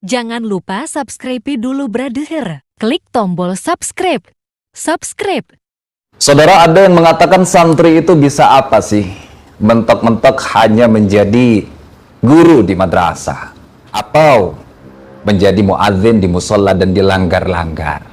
Jangan lupa subscribe dulu brother. Klik tombol subscribe. Subscribe. Saudara, ada yang mengatakan santri itu bisa apa sih? Mentok-mentok hanya menjadi guru di madrasah atau menjadi muadzin di musola dan dilanggar-langgar.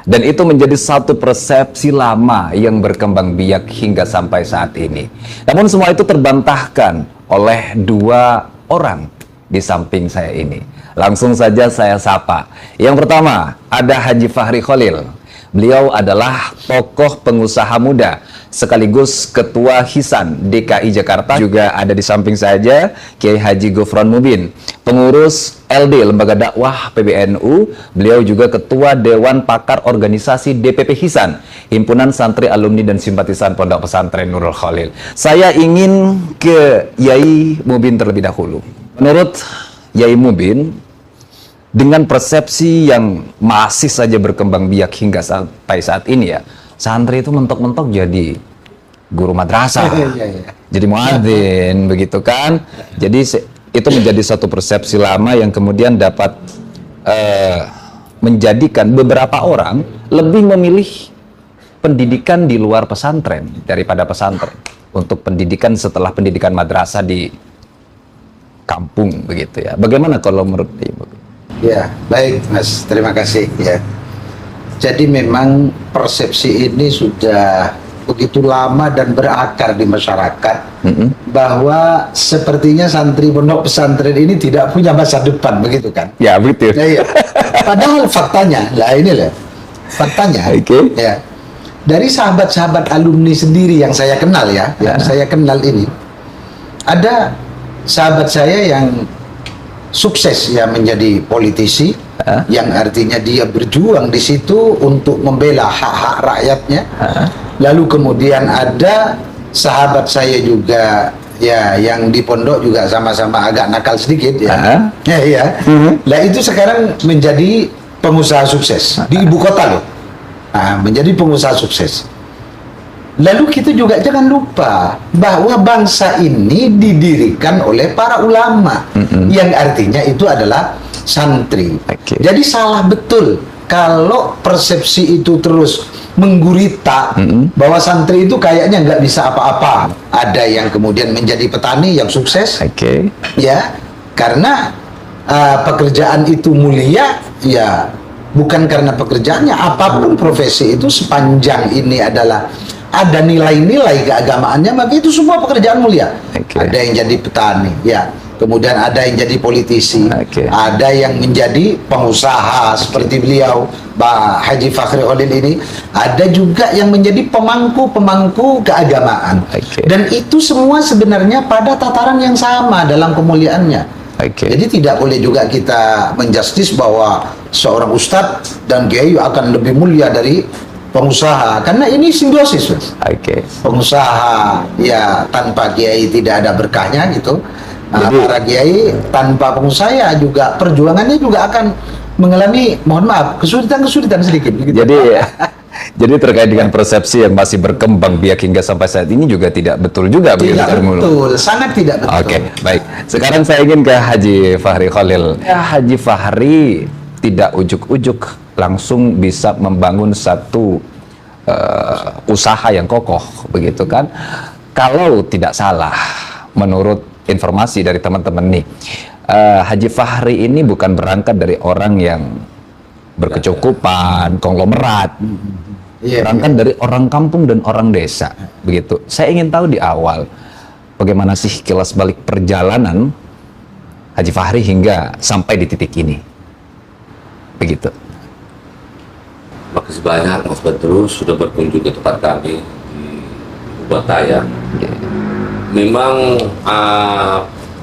Dan itu menjadi satu persepsi lama yang berkembang biak hingga sampai saat ini. Namun semua itu terbantahkan oleh dua orang di samping saya ini. Langsung saja saya sapa. Yang pertama, ada Haji Fahri Khalil. Beliau adalah tokoh pengusaha muda sekaligus Ketua Hisan DKI Jakarta. Juga ada di samping saja Kiai Haji Gufron Mubin, pengurus LD Lembaga Dakwah PBNU. Beliau juga Ketua Dewan Pakar Organisasi DPP Hisan, Himpunan Santri Alumni dan Simpatisan Pondok Pesantren Nurul Khalil. Saya ingin ke Yai Mubin terlebih dahulu. Menurut Yai Mubin, dengan persepsi yang masih saja berkembang biak hingga sampai saat ini ya, santri itu mentok-mentok jadi guru madrasah, jadi muadzin, begitu kan? Jadi itu menjadi satu persepsi lama yang kemudian dapat menjadikan beberapa orang lebih memilih pendidikan di luar pesantren daripada pesantren untuk pendidikan setelah pendidikan madrasah di kampung, begitu ya. Bagaimana kalau menurut Ibu? Ya, baik Mas, terima kasih ya. Jadi memang persepsi ini sudah begitu lama dan berakar di masyarakat bahwa sepertinya santri pondok pesantren ini tidak punya masa depan, begitu kan? Ya, betul. Ya. Padahal faktanya, faktanya, ya, dari sahabat-sahabat alumni sendiri yang saya kenal ya, yang saya kenal ini, ada sahabat saya yang sukses ya menjadi politisi, yang artinya dia berjuang di situ untuk membela hak-hak rakyatnya. Lalu kemudian ada sahabat saya juga ya yang di pondok juga sama-sama agak nakal sedikit ya. Lah itu sekarang menjadi pengusaha sukses di ibu kota loh. Menjadi pengusaha sukses. Lalu kita juga jangan lupa bahwa bangsa ini didirikan oleh para ulama, yang artinya itu adalah santri. Jadi salah betul kalau persepsi itu terus menggurita bahwa santri itu kayaknya nggak bisa apa-apa. Ada yang kemudian menjadi petani yang sukses, ya, karena pekerjaan itu mulia, ya, bukan karena pekerjaannya. Apapun profesi itu sepanjang ini adalah ada nilai-nilai keagamaannya, maka itu semua pekerjaan mulia. Ada yang jadi petani, ya, kemudian ada yang jadi politisi, ada yang menjadi pengusaha seperti beliau, Pak Haji Fahri Khalil ini, ada juga yang menjadi pemangku keagamaan. Dan itu semua sebenarnya pada tataran yang sama dalam kemuliaannya. Jadi tidak boleh juga kita menjustis bahwa seorang ustadz dan kiai akan lebih mulia dari pengusaha, karena ini simbiosis, Mas. Pengusaha ya tanpa kiai tidak ada berkahnya gitu. Para kiai tanpa pengusaha ya juga perjuangannya juga akan mengalami, mohon maaf, kesulitan sedikit gitu. Jadi terkait dengan persepsi yang masih berkembang biak hingga sampai saat ini juga tidak betul juga, begitu? Tidak betul, sangat tidak betul. Baik. Sekarang saya ingin ke Haji Fahri Khalil. Ya, Haji Fahri tidak ujuk-ujuk langsung bisa membangun satu usaha yang kokoh, begitu kan? Kalau tidak salah, menurut informasi dari teman-teman nih, Haji Fahri ini bukan berangkat dari orang yang berkecukupan, konglomerat, berangkat dari orang kampung dan orang desa, begitu. Saya ingin tahu di awal, bagaimana sih kilas balik perjalanan Haji Fahri hingga sampai di titik ini, begitu. Makasih banyak Mas Badrus sudah berkunjung ke tempat kami di Buataya. Memang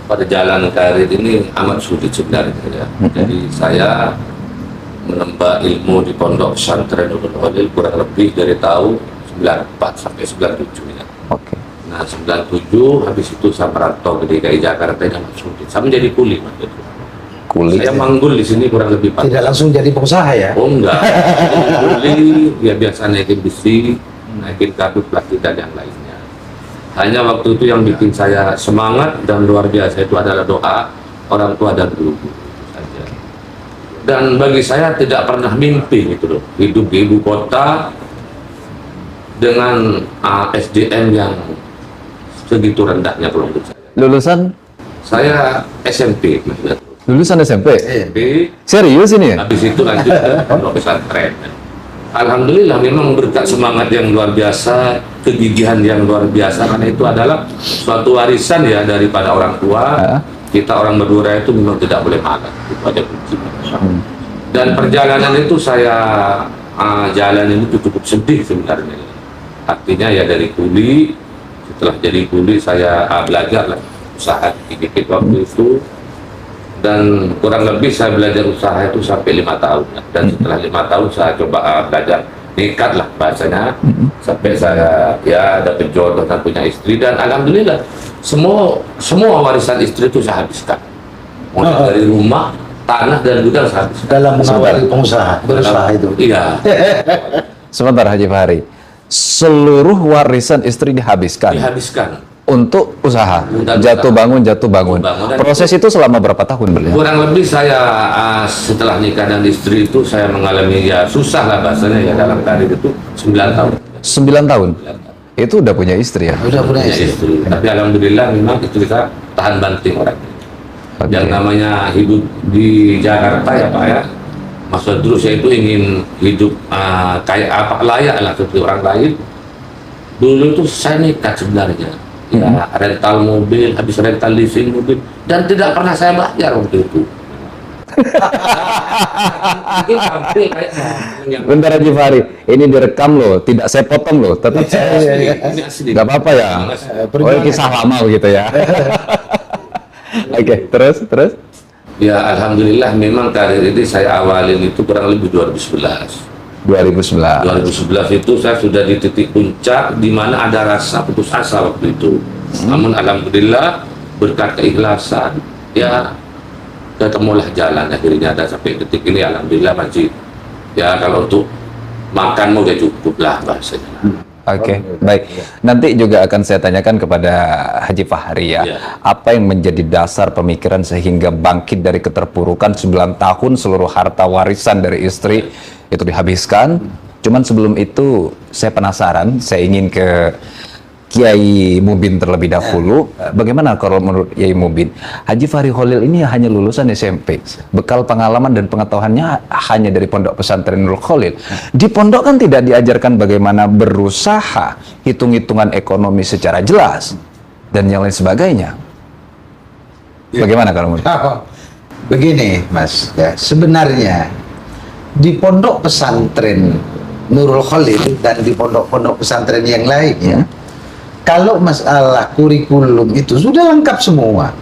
pada jalan karir ini amat sulit sebenarnya ya. Jadi saya menempa ilmu di Pondok Pesantren Nurul Khalil kurang lebih dari tahun 94 sampai 97 ya. Nah 97 habis itu saya merantau ke DKI Jakarta, yang amat sulit. Saya menjadi kuli Mas Badrus. Saya manggul di sini kurang lebih 4 Tidak langsung jadi pengusaha ya? Oh enggak, kuli ya biasa naikin besi, naikin kartu plastik dan yang lainnya. Hanya waktu itu yang bikin saya semangat dan luar biasa itu adalah doa orang tua dan guru saja. Dan bagi saya tidak pernah mimpi gitu loh, hidup di ibu kota dengan SDM yang segitu rendahnya kalau menurut saya. Lulusan SMP, lulusan SMP. SMP. Serius ini ya? Habis itu lanjut ke pondok pesantren. Alhamdulillah memang berkat semangat yang luar biasa, kegigihan yang luar biasa, karena itu adalah suatu warisan ya daripada orang tua. Kita orang Madura itu memang tidak boleh malas, itu aja kuncinya. Dan perjalanan itu saya jalan itu cukup sedih sebenarnya. Artinya ya dari kuli, setelah jadi kuli saya belajar lah usaha dikit waktu itu, dan kurang lebih saya belajar usaha itu sampai 5 tahun. Dan setelah 5 tahun saya coba belajar nekat lah bahasanya, sampai saya ya dapat jodoh dan punya istri, dan alhamdulillah semua warisan istri itu saya habiskan, mulai dari rumah, tanah dan gudang saya habiskan Dalam mengawali berusaha itu. Iya. Sebentar Haji Fahri, seluruh warisan istri dihabiskan untuk usaha, jatuh bangun. Proses itu selama berapa tahun berlangsung? Kurang lebih saya setelah nikah dan istri itu saya mengalami ya susah lah bahasanya ya dalam karir itu 9 tahun. 9 tahun? Itu udah punya istri ya? Udah punya istri. Tapi alhamdulillah memang itu kita tahan banting orang. Yang namanya hidup di Jakarta ya Pak ya, maksud dulu saya itu ingin hidup kayak apa, layak lah seperti orang lain. Dulu itu saya nekat sebenarnya, ya rental mobil, habis rental leasing mobil, dan tidak pernah saya bayar waktu itu. Bentar Haji Fahri, ini direkam loh, tidak saya potong loh, tetap Ini asli. nggak apa-apa ya. Oh, kisah lama gitu ya. Oke, terus? Ya alhamdulillah memang karir ini saya awalin itu kurang lebih 2011 itu saya sudah di titik puncak di mana ada rasa putus asa waktu itu. Namun alhamdulillah berkat keikhlasan ya ketemulah jalan akhirnya, dan sampai detik ini alhamdulillah masih ya kalau untuk makan mau udah cukup lah bahasanya. Oke, baik. Nanti juga akan saya tanyakan kepada Haji Fahri ya, apa yang menjadi dasar pemikiran sehingga bangkit dari keterpurukan 9 tahun seluruh harta warisan dari istri itu dihabiskan. Cuman sebelum itu saya penasaran, saya ingin ke Kiai Mubin terlebih dahulu. Bagaimana kalau menurut Kiai Mubin, Haji Fahri Khalil ini hanya lulusan SMP, bekal pengalaman dan pengetahuannya hanya dari Pondok Pesantren Nurul Khalil. Di pondok kan tidak diajarkan bagaimana berusaha, hitung-hitungan ekonomi secara jelas, dan yang lain sebagainya. Bagaimana kalau menurut? Begini Mas, ya, sebenarnya di Pondok Pesantren Nurul Khalil dan di pondok-pondok pesantren yang lainnya, kalau masalah kurikulum itu sudah lengkap semua.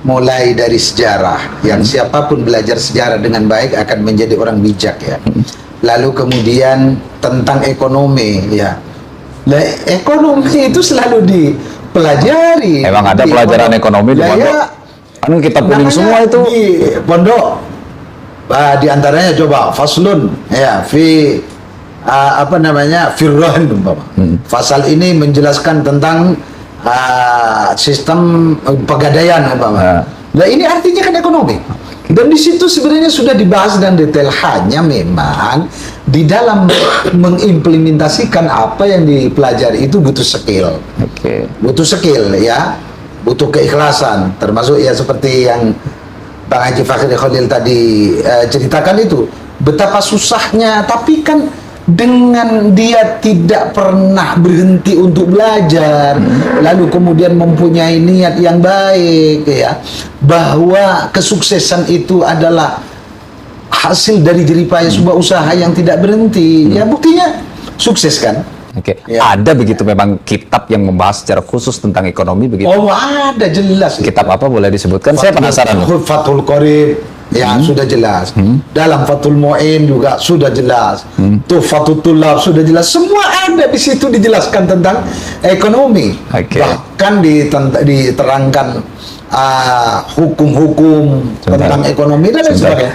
Mulai dari sejarah, yang siapapun belajar sejarah dengan baik akan menjadi orang bijak ya. Lalu kemudian tentang ekonomi ya. Nah, ekonomi itu selalu dipelajari. Emang ada pelajaran ekonomi di pondok? Anu kitab kuning semua itu. Di pondok, di antaranya coba faslun ya firrohan umpama. Fasal ini menjelaskan tentang sistem pegadaian umpama. Nah ini artinya kan ekonomi. Dan di situ sebenarnya sudah dibahas dan detail, hanya memang di dalam mengimplementasikan apa yang dipelajari itu butuh skill. Butuh skill ya, butuh keikhlasan, termasuk ya seperti yang Bang Haji Fahri Khalil tadi ceritakan itu, betapa susahnya, tapi kan dengan dia tidak pernah berhenti untuk belajar, lalu kemudian mempunyai niat yang baik ya, bahwa kesuksesan itu adalah hasil dari jeripaya sebuah usaha yang tidak berhenti, ya buktinya sukses kan. Ada begitu memang kitab yang membahas secara khusus tentang ekonomi begitu? Oh ada, jelas. Kitab apa boleh disebutkan? Saya penasaran. Fathul Qorib ya sudah jelas. Dalam Fathul Mu'in juga sudah jelas. Tuhfatul Tullab sudah jelas. Semua ada di situ dijelaskan tentang ekonomi. Bahkan diterangkan hukum-hukum tentang ekonomi dan sebagainya.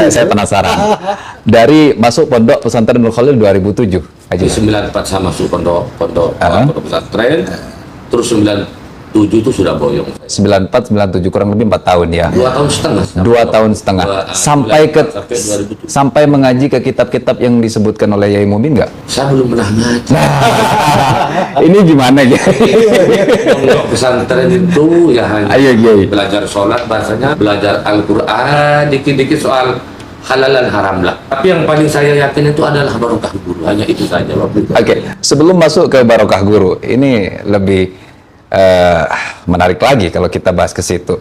Saya penasaran. Dari masuk Pondok Pesantren Nurul Khalil 2007. Di 94 saya masuk pondok pesantren, terus 97 itu sudah boyong. 94, 97 kurang lebih 4 tahun ya. 2 tahun setengah. 2 tahun setengah. Sampai ke sampai 2007. sampai mengaji ke kitab-kitab yang disebutkan oleh Yai Mumin nggak? Saya belum pernah ngaji. Ini gimana ya? Pondok pesantren itu ya hanya Ayo, Kiai. belajar sholat, bahasanya belajar Al-Quran, dikit-dikit soal halal dan haram lah. Tapi yang paling saya yakin itu adalah barokah guru. Hanya itu saja waktu itu. Oke, sebelum masuk ke barokah guru, ini lebih menarik lagi kalau kita bahas ke situ.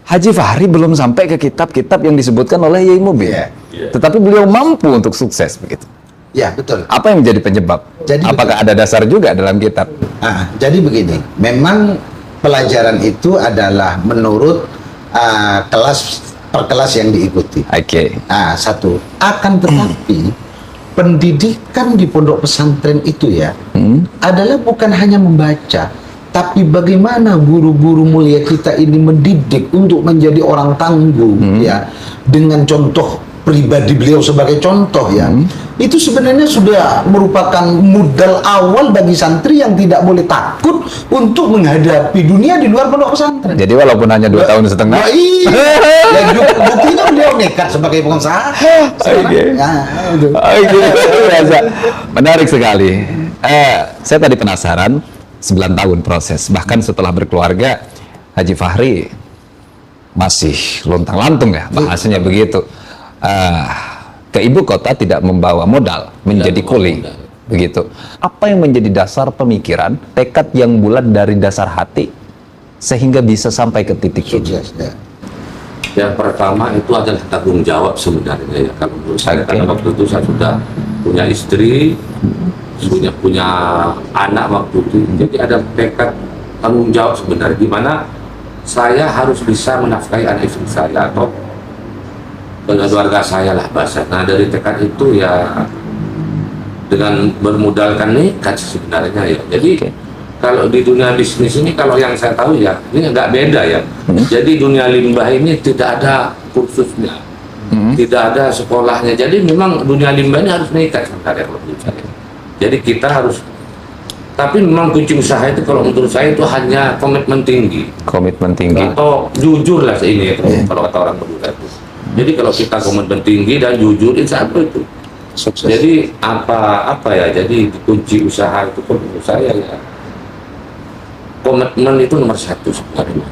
Haji Fahri belum sampai ke kitab-kitab yang disebutkan oleh Yai Mumin. Iya. Tetapi beliau mampu untuk sukses begitu. Ya, betul. Apa yang menjadi penyebab? Jadi apakah ada dasar juga dalam kitab? Jadi begini, memang pelajaran itu adalah menurut kelas per kelas yang diikuti. Oke. Satu. Akan tetapi pendidikan di pondok pesantren itu ya adalah bukan hanya membaca, tapi bagaimana guru-guru mulia kita ini mendidik untuk menjadi orang tangguh ya, dengan contoh pribadi beliau sebagai contoh ya. Itu sebenarnya sudah merupakan modal awal bagi santri yang tidak boleh takut untuk menghadapi dunia di luar pondok pesantren. Jadi walaupun hanya 2 tahun setengah. Nah, iya. Ya, buktinya beliau nekat sebagai pengusaha. Oke. Itu. Biasa. Menarik sekali. Saya tadi penasaran, 9 tahun proses. Bahkan setelah berkeluarga, Haji Fahri masih lontang-lantung ya, bahasanya begitu. Ke ibu kota tidak membawa modal, menjadi kuli. Begitu. Apa yang menjadi dasar pemikiran, tekad yang bulat dari dasar hati, sehingga bisa sampai ke titik ini? Sukses, ya. Yang pertama itu adalah tanggung jawab sebenarnya ya, kalau menurut saya. Karena waktu itu saya sudah punya istri, punya anak waktu itu. Jadi ada tekad tanggung jawab sebenarnya, di mana saya harus bisa menafkahi anak istri saya atau keluarga saya lah bahasa. Nah, dari tekad itu ya dengan bermodalkan nekat sebenarnya ya. Jadi kalau di dunia bisnis ini, kalau yang saya tahu ya, ini agak beda ya. Jadi dunia limbah ini tidak ada kursusnya, tidak ada sekolahnya. Jadi memang dunia limbah ini harus nekat sebenarnya kalau menurut saya. Jadi kita harus, tapi memang kunci usaha itu kalau menurut saya itu hanya komitmen tinggi. Komitmen tinggi. Atau jujur lah ini ya, kalau kata orang berdua itu. Jadi kalau kita komitmen tinggi dan jujur, insya Allah itu Sukses. jadi apa ya, jadi kunci usaha itu menurut saya ya komitmen itu nomor 1 sebenarnya.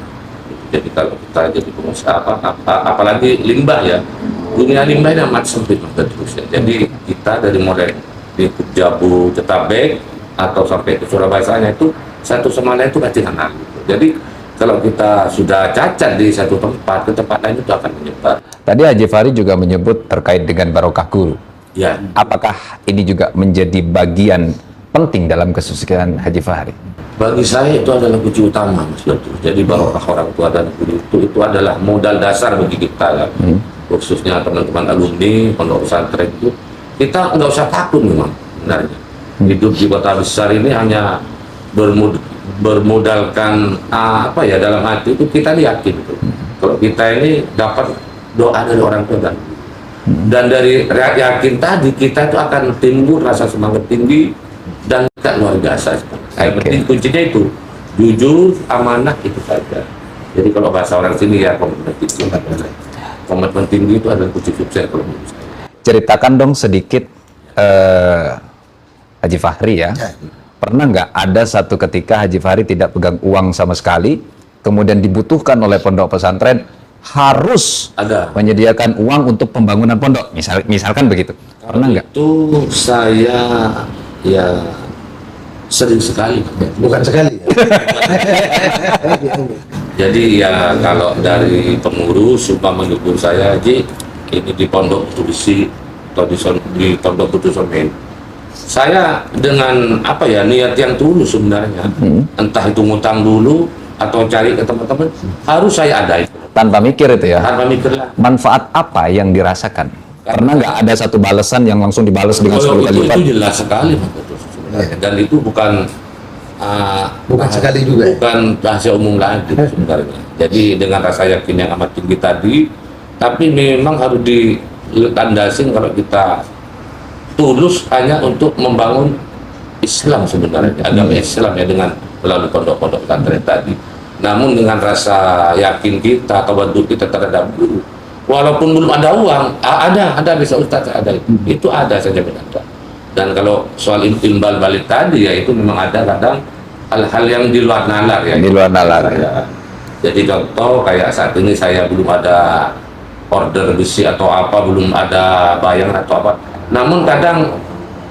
Jadi kalau kita jadi pengusaha apalagi limbah ya, dunia limbah ini amat sempit terus ya. Jadi kita dari mulai di Jabu, Cetabek atau sampai ke Surabaya sana itu satu sama lain itu pasti kenal. Jadi kalau kita sudah cacat di satu tempat, ke tempat lain itu akan menyebar. Tadi Haji Fahri juga menyebut terkait dengan barokah guru. Ya. Apakah ini juga menjadi bagian penting dalam kesuksesan Haji Fahri? Bagi saya itu adalah kunci utama, Mas Datu. Jadi barokah orang tua dan guru itu adalah modal dasar bagi kita ya. Khususnya teman-teman alumni pondok pesantren itu, kita nggak usah takut memang sebenarnya. Hidup di kota besar ini hanya bermodalkan apa ya, dalam hati itu kita yakin gitu. Kalau kita ini dapat doa dari orang tua dan dari yakin tadi, kita itu akan timbul rasa semangat tinggi dan kita luar biasa. Yang penting kuncinya itu jujur, amanah, itu saja. Jadi kalau bahasa orang sini ya komitmen tinggi. Komitmen tinggi itu adalah kunci sukses kalau menurut saya. Ceritakan dong sedikit Haji Fahri ya. Pernah nggak ada satu ketika Haji Fahri tidak pegang uang sama sekali, kemudian dibutuhkan oleh pondok pesantren harus menyediakan uang untuk pembangunan pondok, misalkan begitu? Pernah nggak? Itu saya ya sering sekali. Bukan sekali ya. Jadi ya kalau dari pengurus sumpah mendukung saya, Haji, ini di pondok Kudus atau di pondok Kudus saya dengan apa ya, niat yang tulus sebenarnya, entah itu ngutang dulu atau cari ke teman-teman, harus saya ada itu. Tanpa mikir itu ya? Tanpa mikir lah. Manfaat apa yang dirasakan? Pernah nggak ada satu balasan yang langsung dibalas dengan 10 kali lipat? Itu jelas sekali, dan itu bukan sekali juga. Bukan rahasia umum lagi sebenarnya. Jadi dengan rasa yakin yang amat tinggi tadi, tapi memang harus dilandasin kalau kita tulus hanya untuk membangun Islam sebenarnya, agama Islam ya, dengan melalui pondok-pondok pesantren tadi. Namun dengan rasa yakin kita atau bantu kita terhadap guru, walaupun belum ada uang, ada bisa Ustaz, ada itu ada saja benar. Dan kalau soal timbal balik tadi ya itu memang ada kadang hal-hal yang di luar nalar ya. Di luar nalar ya. Jadi contoh kayak saat ini saya belum ada order besi atau apa, belum ada bayangan atau apa. Namun kadang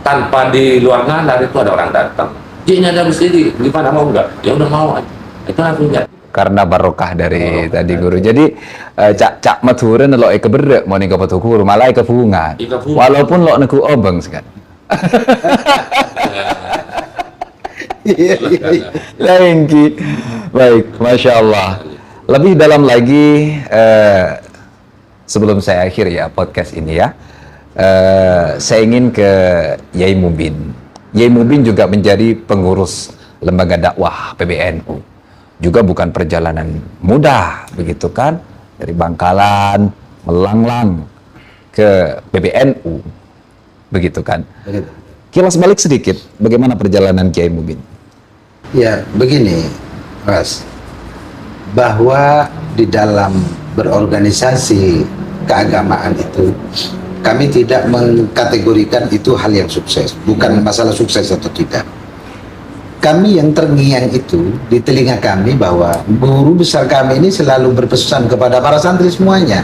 tanpa di luar nalar itu ada orang datang. Ini ada besi ini, gimana mau enggak? Ya udah mau aja. Itu langsung jadi. Karena barokah dari tadi guru. Jadi cak maturen lo keberek mau nih ke guru malah ke bunga. Walaupun lo neku obeng sekarang. Lengki. Baik, Masya Allah. Lebih dalam lagi sebelum saya akhir ya podcast ini ya, saya ingin ke Yai Mubin. Yai Mubin juga menjadi pengurus lembaga dakwah PBNU. Juga bukan perjalanan mudah, begitu kan? Dari Bangkalan, melanglang ke PBNU, begitu kan? Begitu. Kilas balik sedikit, bagaimana perjalanan Kiai Mubin? Ya, begini, Mas. Bahwa di dalam berorganisasi keagamaan itu, kami tidak mengkategorikan itu hal yang sukses. Bukan masalah sukses atau tidak. Kami yang terngiang itu di telinga kami bahwa guru besar kami ini selalu berpesan kepada para santri semuanya,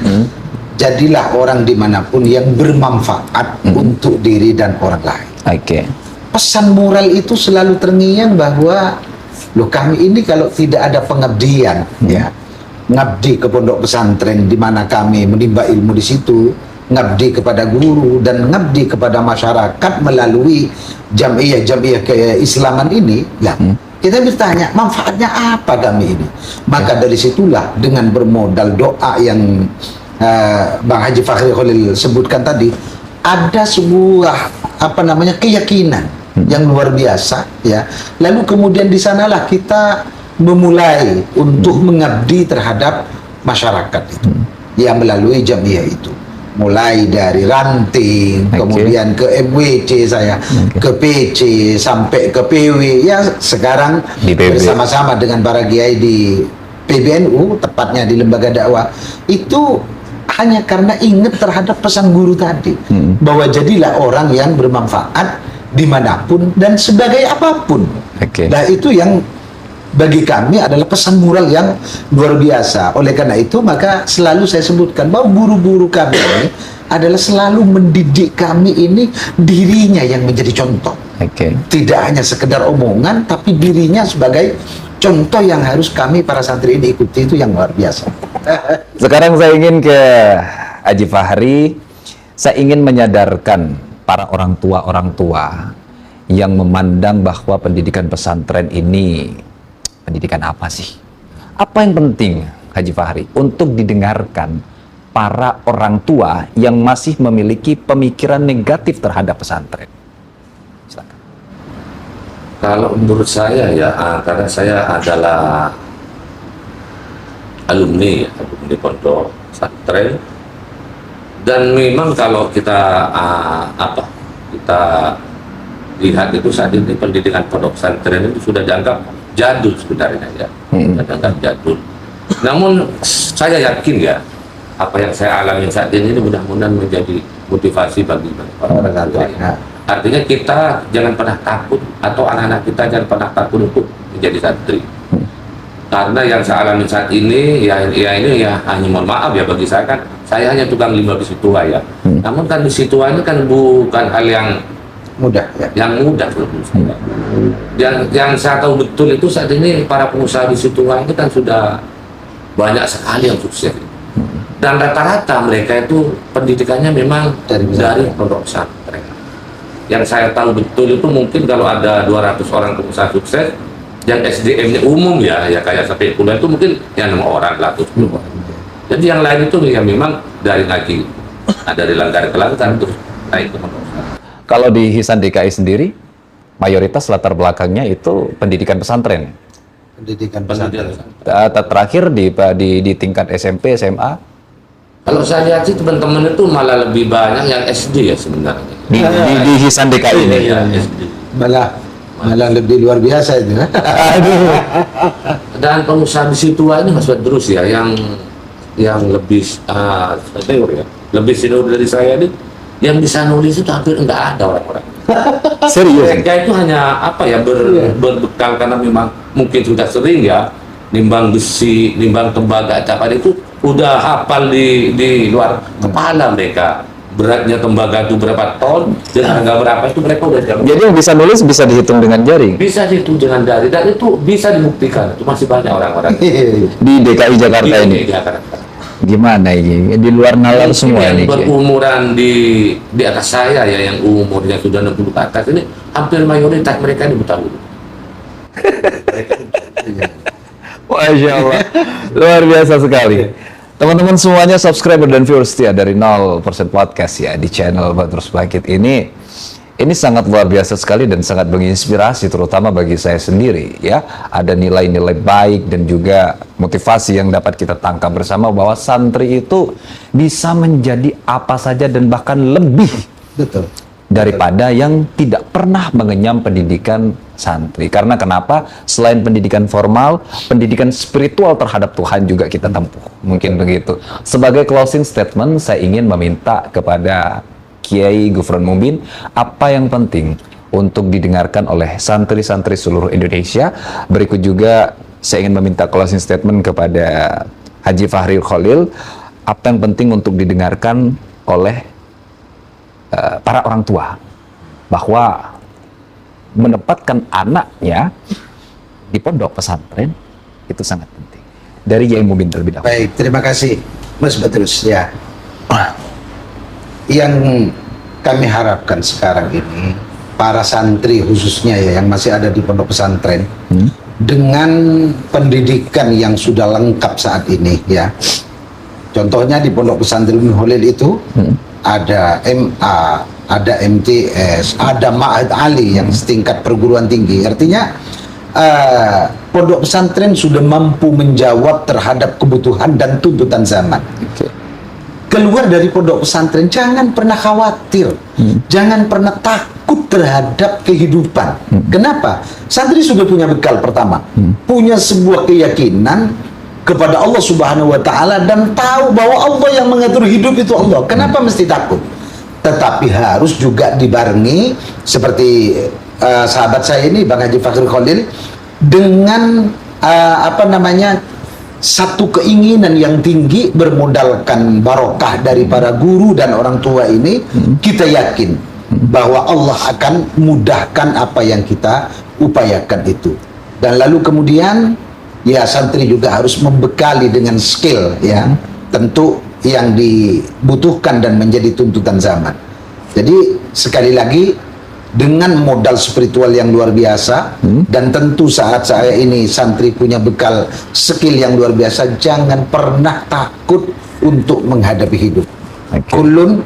jadilah orang dimanapun yang bermanfaat untuk diri dan orang lain. Oke. Pesan moral itu selalu terngiang bahwa loh, kami ini kalau tidak ada pengabdian, ya, ngabdi ke pondok pesantren di mana kami menimba ilmu di situ, ngabdi kepada guru dan ngabdi kepada masyarakat melalui jamiah-jamiah keislaman ini, ya, kita bertanya manfaatnya apa kami ini. Maka dari situlah dengan bermodal doa yang Bang Haji Fakhri Khalil sebutkan tadi, ada sebuah keyakinan yang luar biasa, ya. Lalu kemudian di sanalah kita memulai untuk mengabdi terhadap masyarakat itu, ya, melalui jamiah itu. Mulai dari ranting, kemudian ke MWC saya, ke PC, sampai ke PW, ya sekarang bersama-sama dengan para kiai di PBNU, tepatnya di lembaga dakwah, itu hanya karena ingat terhadap pesan guru tadi, bahwa jadilah orang yang bermanfaat dimanapun dan sebagai apapun. Nah itu yang bagi kami adalah pesan moral yang luar biasa. Oleh karena itu maka selalu saya sebutkan bahwa guru-guru kami ini adalah selalu mendidik kami ini dirinya yang menjadi contoh. Tidak hanya sekedar omongan, tapi dirinya sebagai contoh yang harus kami para santri ini ikuti, itu yang luar biasa. Sekarang saya ingin ke Haji Fahri. Saya ingin menyadarkan para orang tua yang memandang bahwa pendidikan pesantren ini pendidikan apa sih? Apa yang penting, Haji Fahri, untuk didengarkan para orang tua yang masih memiliki pemikiran negatif terhadap pesantren? Silakan. Kalau menurut saya ya, karena saya adalah alumni pondok pesantren, dan memang kalau kita kita lihat itu saat ini pendidikan pondok pesantren itu sudah dianggap jadul sebenarnya ya, dianggap jadul. Namun saya yakin ya, apa yang saya alami saat ini mudah-mudahan menjadi motivasi bagi para santri. Artinya kita jangan pernah takut, atau anak-anak kita jangan pernah takut untuk menjadi santri. Karena yang saya alami saat ini ini hanya, mohon maaf ya, bagi saya kan saya hanya tukang limbah besi tua ya. Namun kan besi tua ini kan bukan hal yang mudah ya. Yang mudah menurut saya. Yang saya tahu betul itu saat ini para pengusaha besi tua itu kan sudah banyak sekali yang sukses. Dan rata-rata mereka itu pendidikannya memang dari pondok pesantren. Yang saya tahu betul itu mungkin kalau ada 200 orang pengusaha sukses, yang SDM-nya umum ya kayak sampai kuliah itu mungkin yang 6 orang lah, 10 orang. Jadi yang lain itu ya memang dari ngaji, dari langgar ke langgar terus naik ke pondok pesantren. Kalau di Hisan DKI sendiri, mayoritas latar belakangnya itu pendidikan pesantren. Pendidikan pesantren. Terakhir di tingkat SMP, SMA. Kalau saya lihat sih teman-teman itu malah lebih banyak yang SD ya sebenarnya. Di Hisan DKI ini. Ya, SD. Malah Malah lebih luar biasa itu. Dan pengusaha di situ ini Mas Badrus ya, yang lebih senior ya, lebih senior dari saya ini, yang bisa nulis itu hampir enggak ada orang-orang. Serius? Mereka itu hanya apa ya, berbekal karena memang mungkin sudah sering ya nimbang besi, nimbang tembaga, capat itu udah hafal di luar kepala mereka. Beratnya tembaga itu berapa ton dan harga berapa itu mereka udah jago. Jadi yang bisa nulis bisa dihitung dengan jari? Bisa dihitung dengan jari dan itu bisa dibuktikan. Itu masih banyak orang-orang Di DKI Jakarta ini? di Jakarta. Gimana ini? Di luar nalar semua yang ini? berumuran di atas saya ya, yang umurnya sudah 60 ke atas ini hampir mayoritas mereka di Betawi. Masya Allah, luar biasa sekali. Teman-teman semuanya, subscriber dan viewers setia dari 0% Podcast ya di channel Badrus Bangkit ini sangat luar biasa sekali dan sangat menginspirasi, terutama bagi saya sendiri ya. Ada nilai-nilai baik dan juga motivasi yang dapat kita tangkap bersama, bahwa santri itu bisa menjadi apa saja dan bahkan lebih. Betul. Daripada yang tidak pernah mengenyam pendidikan santri. Karena kenapa? Selain pendidikan formal, pendidikan spiritual terhadap Tuhan juga kita tempuh. Mungkin begitu. Sebagai closing statement, saya ingin meminta kepada Kiai Gufron Mubin, apa yang penting untuk didengarkan oleh santri-santri seluruh Indonesia. Berikut juga saya ingin meminta closing statement kepada Haji Fahri Khalil, apa yang penting untuk didengarkan oleh para orang tua, bahwa menempatkan anaknya di pondok pesantren itu sangat penting. Dari Kiai Mubin terlebih dahulu. Baik, terima kasih Mas Badrus ya. Yang kami harapkan sekarang ini, para santri khususnya ya yang masih ada di pondok pesantren, dengan pendidikan yang sudah lengkap saat ini ya. Contohnya di pondok pesantren Holil itu ada MA, ada MTS, ada Ma'had Ali yang setingkat perguruan tinggi. Artinya pondok pesantren sudah mampu menjawab terhadap kebutuhan dan tuntutan zaman. Keluar dari pondok pesantren jangan pernah khawatir, jangan pernah takut terhadap kehidupan. Kenapa? Santri sudah punya bekal pertama, punya sebuah keyakinan kepada Allah Subhanahu wa Ta'ala, dan tahu bahwa Allah yang mengatur hidup itu Allah. Kenapa mesti takut? Tetapi harus juga dibarengi seperti sahabat saya ini, Bang Haji Fahri Khalil, dengan satu keinginan yang tinggi, bermodalkan barokah dari para guru dan orang tua ini. Kita yakin bahwa Allah akan mudahkan apa yang kita upayakan itu. Dan lalu kemudian ya santri juga harus membekali dengan skill ya, tentu yang dibutuhkan dan menjadi tuntutan zaman. Jadi sekali lagi, dengan modal spiritual yang luar biasa, dan tentu saat saya ini santri punya bekal skill yang luar biasa, jangan pernah takut untuk menghadapi hidup. Kullun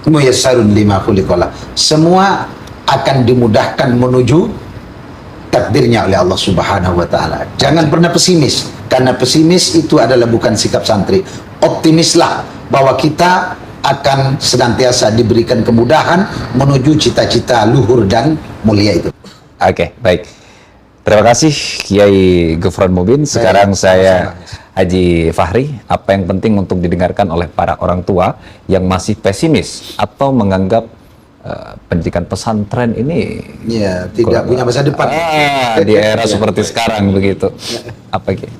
muyassarun lima khuliqalah. Semua akan dimudahkan menuju takdirnya oleh Allah Subhanahu wa Ta'ala. Jangan pernah pesimis, karena pesimis itu adalah bukan sikap santri. Optimislah bahwa kita akan senantiasa diberikan kemudahan menuju cita-cita luhur dan mulia itu. Oke, baik. Terima kasih Kiai Gufron Mubin. Sekarang saya Haji Fahri, apa yang penting untuk didengarkan oleh para orang tua yang masih pesimis atau menganggap pendidikan pesantren ini ya tidak punya masa depan di era seperti sekarang begitu? Apa Ki?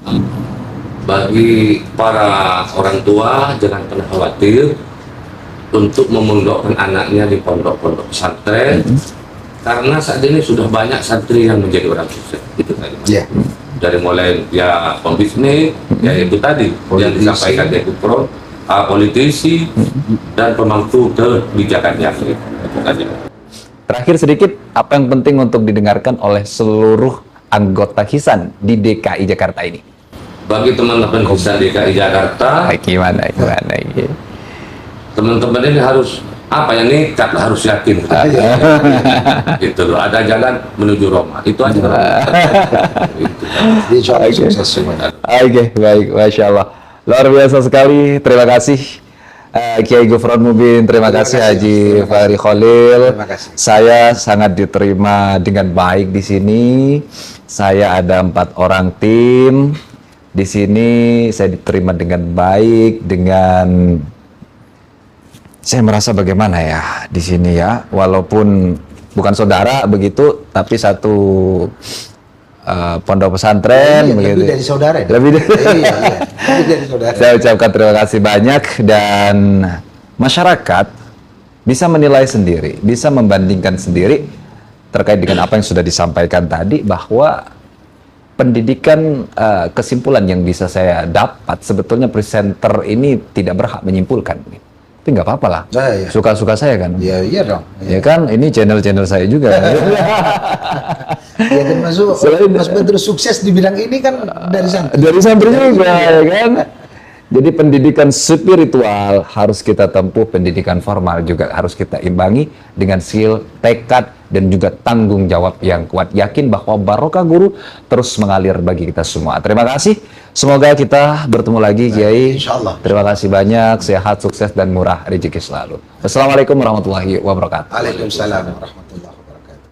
Bagi para orang tua, jangan pernah khawatir untuk memondokkan anaknya di pondok-pondok pesantren, karena saat ini sudah banyak santri yang menjadi orang sukses. Itu tadi dari mulai ya pembisnis, ya itu tadi yang disampaikan Kiai Gufron, politisi dan pemangku kebijakannya. Itu tadi. Terakhir sedikit, apa yang penting untuk didengarkan oleh seluruh anggota Hisan di DKI Jakarta ini? Bagi teman-teman Hisan DKI Jakarta, gimana? Teman-teman ini harus nekat, harus yakin. Gitu loh, ada jalan menuju Roma. Itu aja. Oke, baik, Masya Allah. Luar biasa sekali, terima kasih Kiai Gufron Mubin, terima kasih Haji Fahri Khalil. Terima kasih. Saya sangat diterima dengan baik di sini. Saya ada 4 orang tim di sini. Saya diterima dengan baik, saya merasa bagaimana ya di sini ya, walaupun bukan saudara begitu, tapi satu pondok pesantren begitu. Lebih dari saudara. Lebih dari Lebih dari saudara. Saya ucapkan terima kasih banyak, dan masyarakat bisa menilai sendiri, bisa membandingkan sendiri terkait dengan apa yang sudah disampaikan tadi, bahwa pendidikan, kesimpulan yang bisa saya dapat, sebetulnya presenter ini tidak berhak menyimpulkan. Tapi nggak apa-apa lah, Iya. suka-suka saya kan. Iya dong. Ya kan, ini channel-channel saya juga. Ya termasuk Mas Badrus sukses di bidang ini kan dari santri. Dari santri juga, ya kan. Jadi pendidikan spiritual harus kita tempuh, pendidikan formal juga harus kita imbangi dengan skill, tekad, dan juga tanggung jawab yang kuat. Yakin bahwa barokah guru terus mengalir bagi kita semua. Terima kasih. Semoga kita bertemu lagi, Kiai. Insyaallah. Terima kasih banyak. Sehat, sukses, dan murah rezeki selalu. Wassalamualaikum warahmatullahi wabarakatuh. Waalaikumsalam warahmatullahi wabarakatuh.